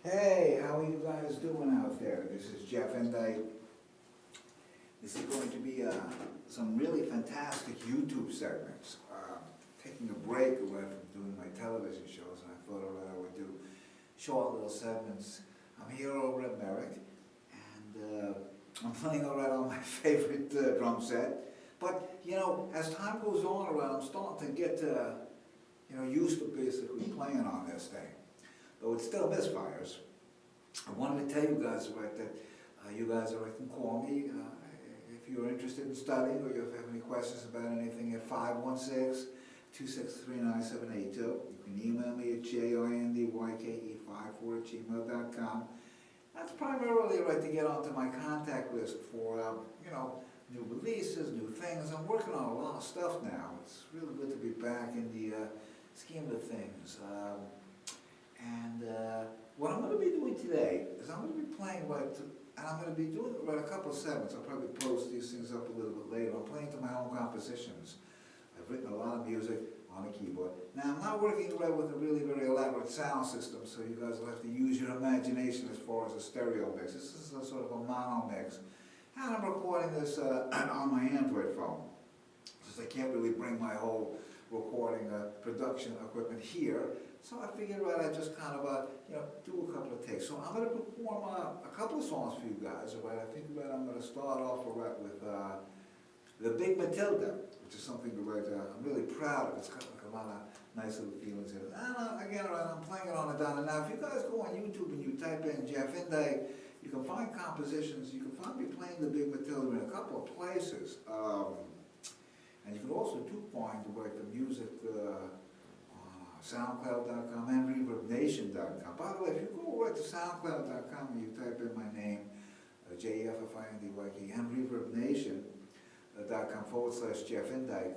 Hey, how are you guys doing out there? This is Jeff, and this is going to be some really fantastic YouTube segments. Taking a break away from doing my television shows, and I thought I would do short little segments. I'm here over at Merrick, and I'm playing on my favorite drum set. But, you know, as time goes on I'm starting to get, used to basically playing on this thing. Though it still misfires. I wanted to tell you guys that you guys can call me if you're interested in studying or you have any questions about anything at 516-263-9782. You can email me at jindyke54@gmail.com. That's primarily to get onto my contact list for new releases, new things. I'm working on a lot of stuff now. It's really good to be back in the scheme of things. What I'm going to be doing today is I'm going to be playing and I'm going to be doing a couple of segments. I'll probably post these things up a little bit later. I'm playing to my own compositions. I've written a lot of music on a keyboard. Now I'm not working with a really very elaborate sound system, so you guys will have to use your imagination as far as a stereo mix. This is a sort of a mono mix. And I'm recording this on my Android phone, since I can't really bring my whole recording production equipment here. So I figured I'd just kind of do a couple of takes. So I'm going to perform a couple of songs for you guys. I think I'm going to start off with the Big Matilda, which is something I'm really proud of. It's got a lot of nice little feelings in it. And again, I'm playing it on a donna. Now, if you guys go on YouTube and you type in Jeff Inday, you can find compositions. You can find me playing the Big Matilda in a couple of places. And you can also find the music SoundCloud.com and ReverbNation.com. By the way, if you go right to SoundCloud.com and you type in my name, JEFFINDYK, and ReverbNation.com/Jeff Indyke,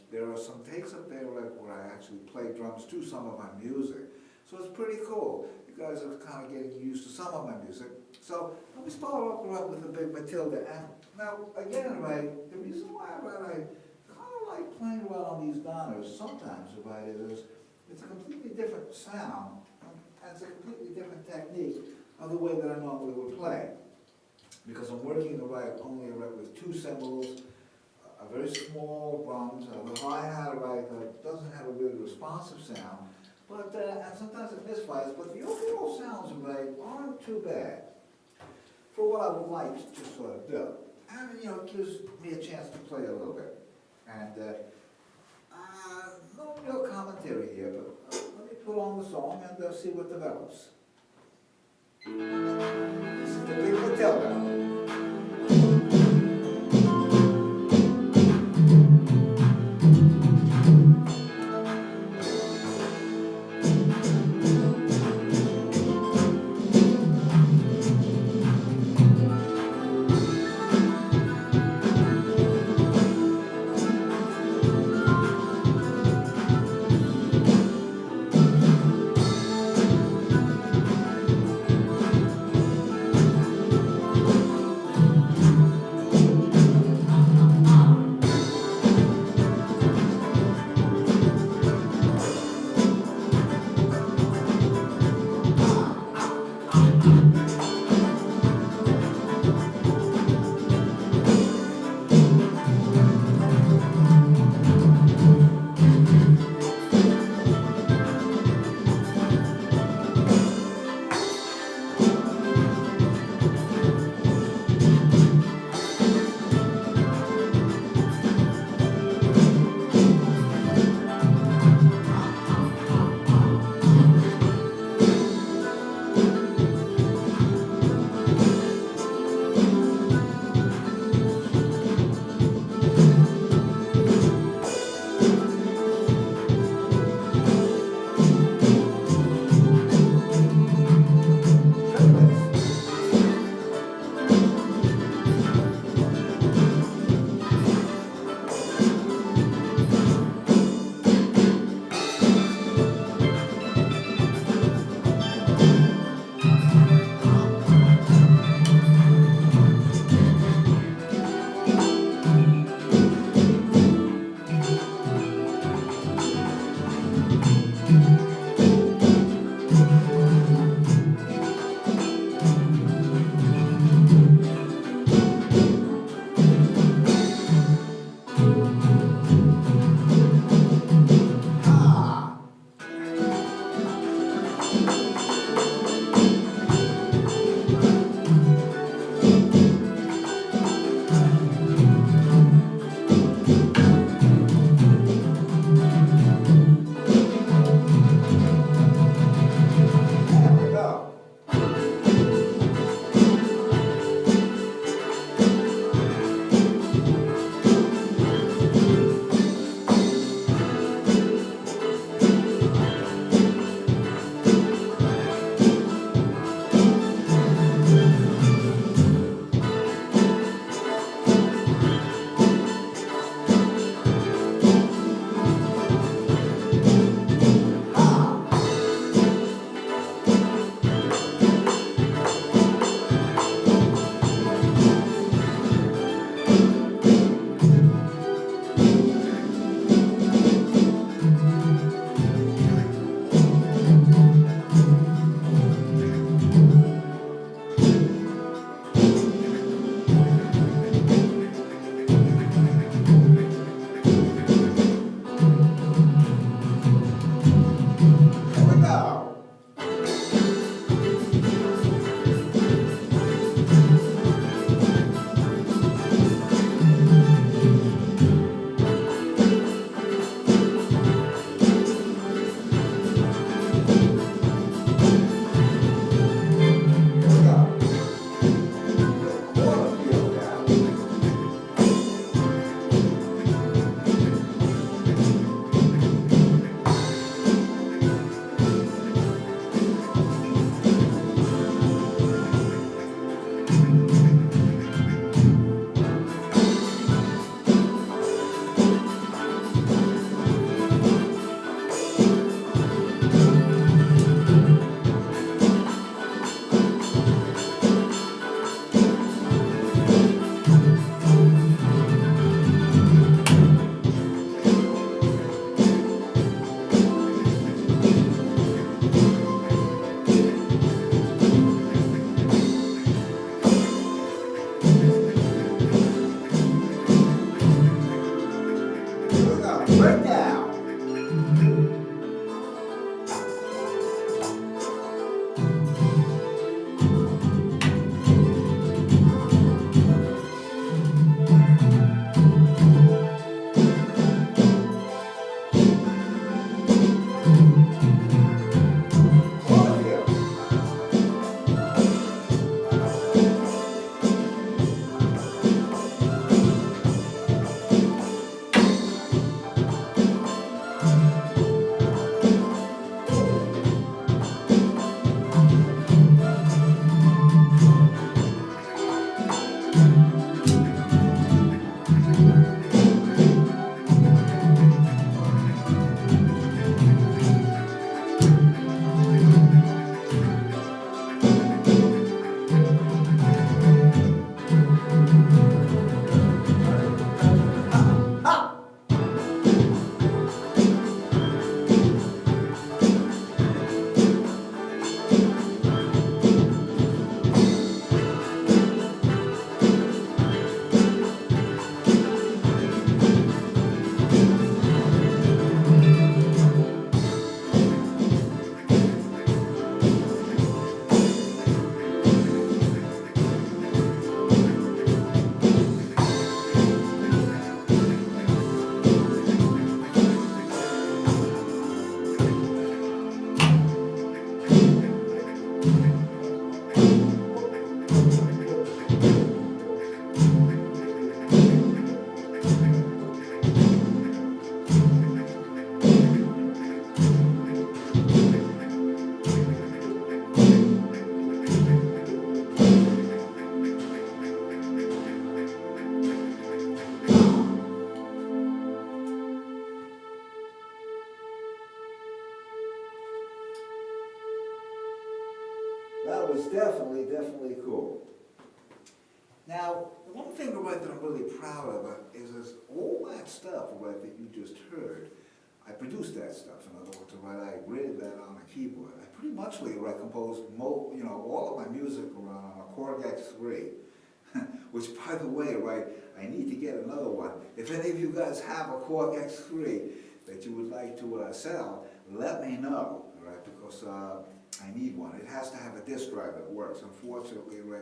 there are some takes up there where I actually play drums to some of my music. So it's pretty cool. You guys are kind of getting used to some of my music. So let me start off with the Big Matilda. And now, again, the reason why I kind of like playing around on these donnas sometimes, is it's a completely different sound, and it's a completely different technique of the way that I normally would play. Because I'm working only with two cymbals, a very small drums, the hi-hat doesn't have a really responsive sound, but and sometimes it misfires, but the overall sounds aren't too bad for what I would like to sort of do. And it gives me a chance to play a little bit. And no real commentary here, but let me put on the song and see what develops. This is the Big Matilda. That was definitely cool. Now, one thing right, that I'm really proud of is all that stuff right, that you just heard. I produced that stuff. In other words, right, I graded that on a keyboard. I pretty much right, composed all of my music on a Korg X3, which, by the way, right, I need to get another one. If any of you guys have a Korg X3 that you would like to sell, let me know, all right, because I need one. It has to have a disk drive that works. Unfortunately, right,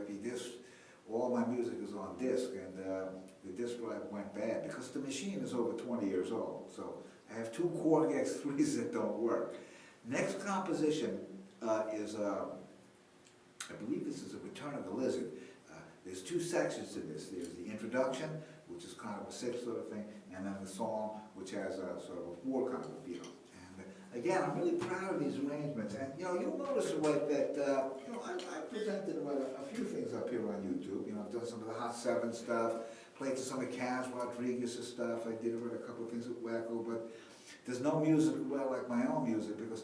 all my music is on disk, and the disk drive went bad because the machine is over 20 years old. So I have two Korg X3s that don't work. Next composition is, I believe this is a Return of the Lizard. There's two sections to this. There's the introduction, which is kind of a sixth sort of thing, and then the song, which has a sort of a four kind of a feel. And again, I'm really proud of these arrangements. And you'll notice right, that I presented a few things up here on YouTube. I've done some of the Hot 7 stuff, played to some of Kaz Rodriguez's stuff. I did a couple of things with Wacko, but there's no music like my own music because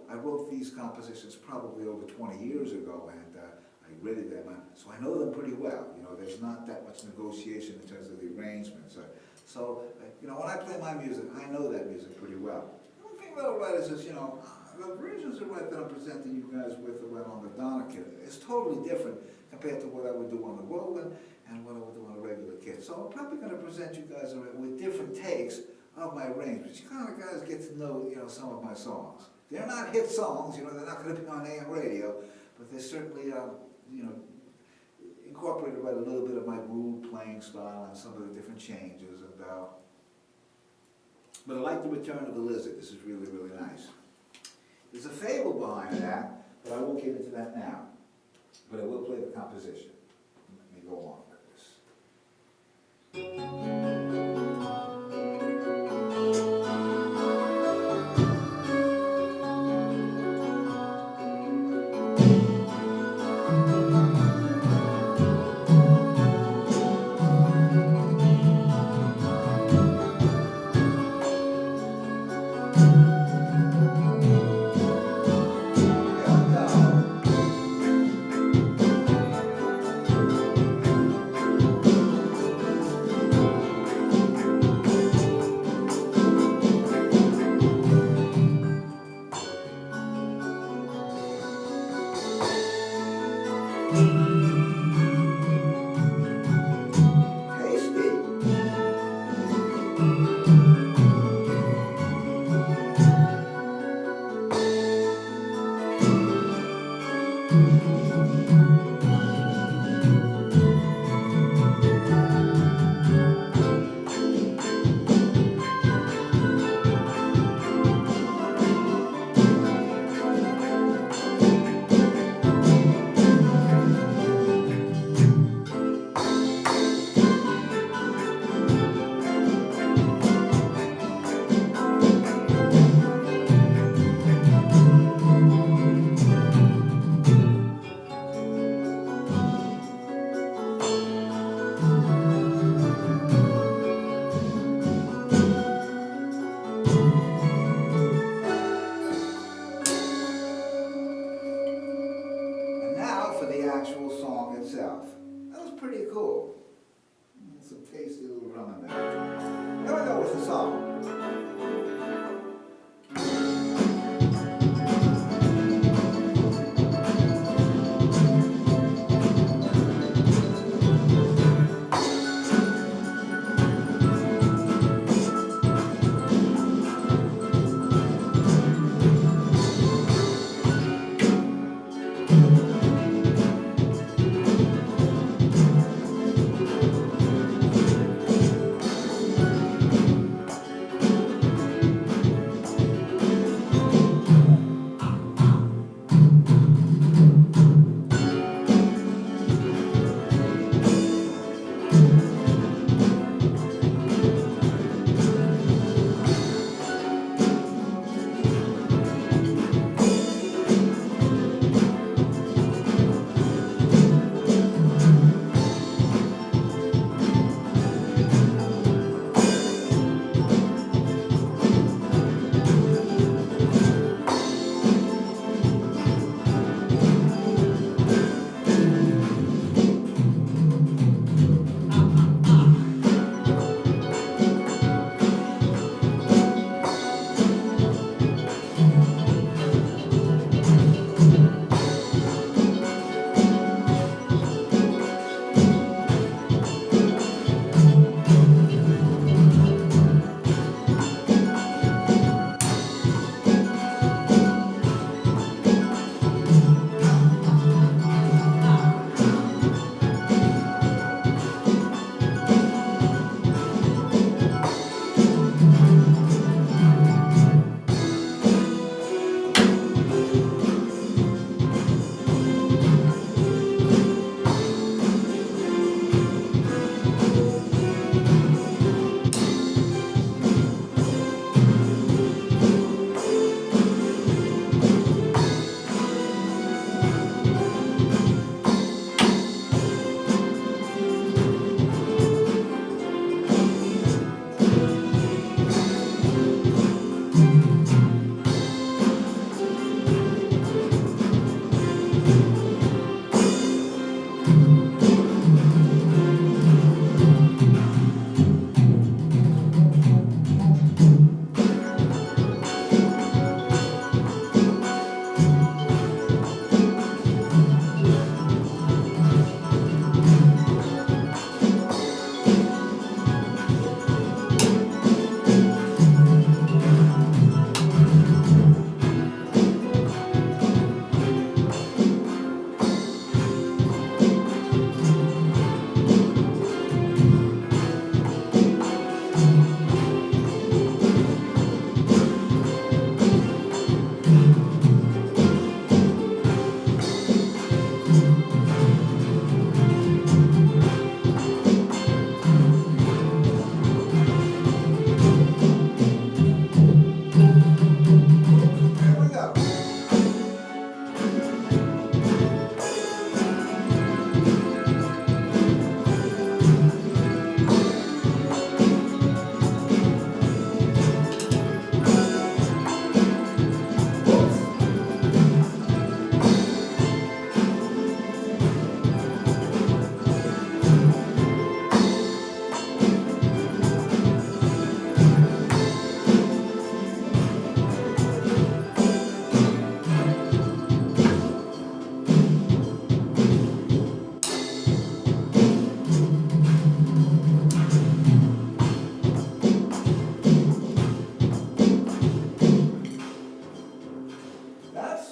I wrote these compositions probably over 20 years ago, and I graded them, so I know them pretty well. There's not that much negotiation in terms of the arrangements. So, when I play my music, I know that music pretty well. The one thing about right is this, the versions of right that I'm presenting you guys with right on the Donna kit is totally different compared to what I would do on the Roland and what I would do on a regular kit. So I'm probably going to present you guys with different takes of my range, but you kind of guys get to know, some of my songs. They're not hit songs, they're not going to be on AM radio, but they're certainly, incorporated a little bit of my groove playing style and some of the different changes. But I like the Return of the Lizard. This is really nice. There's a fable behind that, but I won't get into that now. But I will play the composition. Let me go on with this.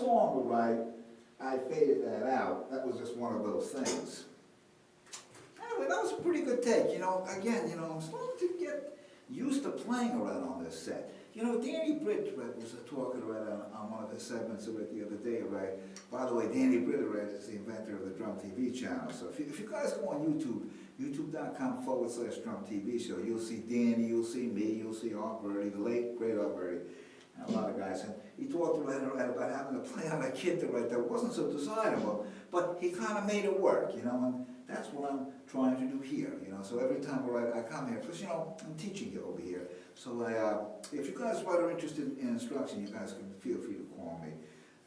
song would write, I faded that out. That was just one of those things. Anyway, that was a pretty good take. You know, again, you know, I'm starting to get used to playing around on this set. You know, Danny Britt was talking right on one of his segments of it the other day, right? By the way, Danny Britt is the inventor of the Drum TV channel. So if you guys go on YouTube, youtube.com/Drum TV show, you'll see Danny, you'll see me, you'll see Art Birdie, the late, great Art Birdie, and a lot of guys. And he talked right about having to play on a kid that wasn't so desirable, but he kind of made it work, you know, and that's what I'm trying to do here, you know. So every time I come here, plus, you know, I'm teaching you over here. So if you guys are interested in instruction, you guys can feel free to call me.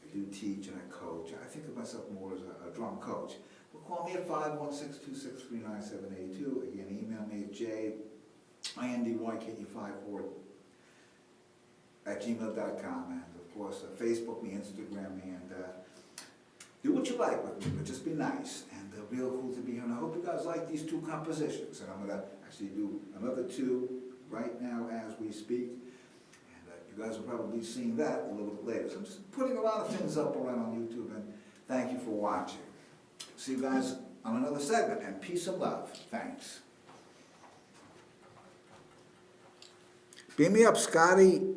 I do teach and I coach. I think of myself more as a drum coach. But call me at 516-263-9782. Again, email me at jindyke54@gmail.com. And of course, Facebook me, Instagram me, and do what you like with me, but just be nice. And real cool to be here. And I hope you guys like these two compositions. And I'm going to actually do another two right now as we speak. And you guys will probably be seeing that a little bit later. So I'm just putting a lot of things up around on YouTube, and thank you for watching. See you guys on another segment, and peace and love. Thanks. Beam me up, Scotty.